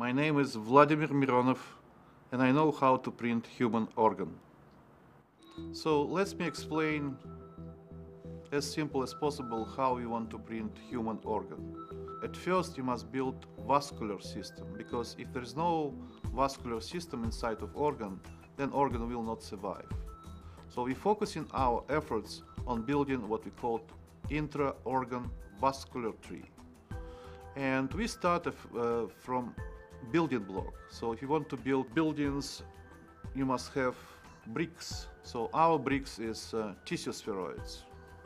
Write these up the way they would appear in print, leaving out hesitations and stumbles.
My name is Vladimir Mironov, and I know how to print human organ. So let me explain as simple as possible how you want to print human organ. At first you must build vascular system, because if there is no vascular system inside of organ, then organ will not survive. So we're focusing our efforts on building what we call intra-organ vascular tree. And we start from building block. So if you want to build buildings, you must have bricks. So our bricks is tissue spheroids,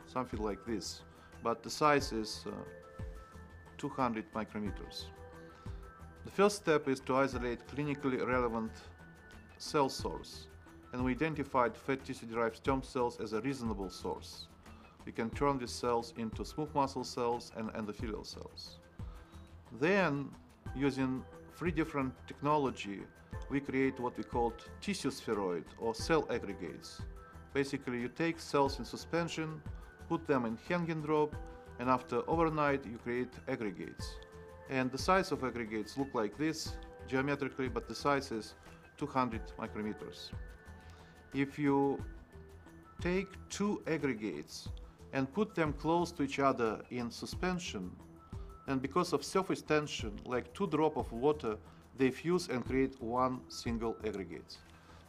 something like this, but the size is 200 micrometers. The first step is to isolate clinically relevant cell source, and we identified fat tissue-derived stem cells as a reasonable source. We can turn these cells into smooth muscle cells and endothelial cells. Then, using three different technology, we create what we call tissue spheroid or cell aggregates. Basically, you take cells in suspension, put them in hanging drop, and after overnight you create aggregates. And the size of aggregates look like this geometrically, but the size is 200 micrometers. If you take two aggregates and put them close to each other in suspension, and because of surface tension, like 2 drops of water, they fuse and create one single aggregate.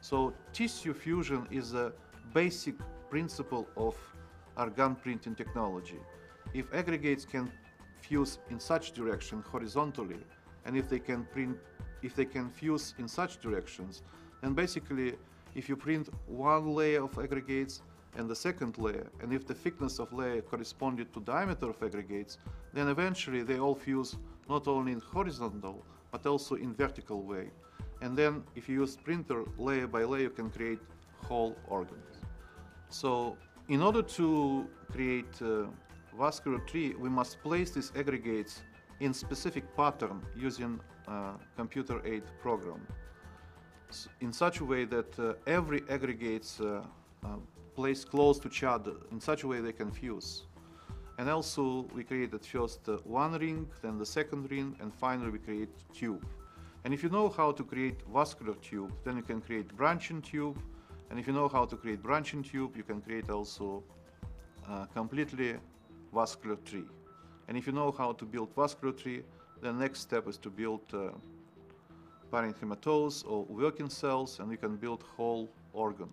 So tissue fusion is a basic principle of organ printing technology. If aggregates can fuse in such direction horizontally, and if they can fuse in such directions, then basically if you print one layer of aggregates and the second layer, and if the thickness of layer corresponded to diameter of aggregates, then eventually they all fuse not only in horizontal but also in vertical way. And then if you use printer layer by layer, you can create whole organs. So in order to create a vascular tree, we must place these aggregates in specific pattern using a computer-aided program, in such a way that every aggregates placed close to each other, in such a way they can fuse. And also we created first one ring, then the second ring, and finally we create tube. And if you know how to create vascular tube, then you can create branching tube. And if you know how to create branching tube, you can create also completely vascular tree. And if you know how to build vascular tree, the next step is to build parenchymatose or working cells, and you can build whole organ.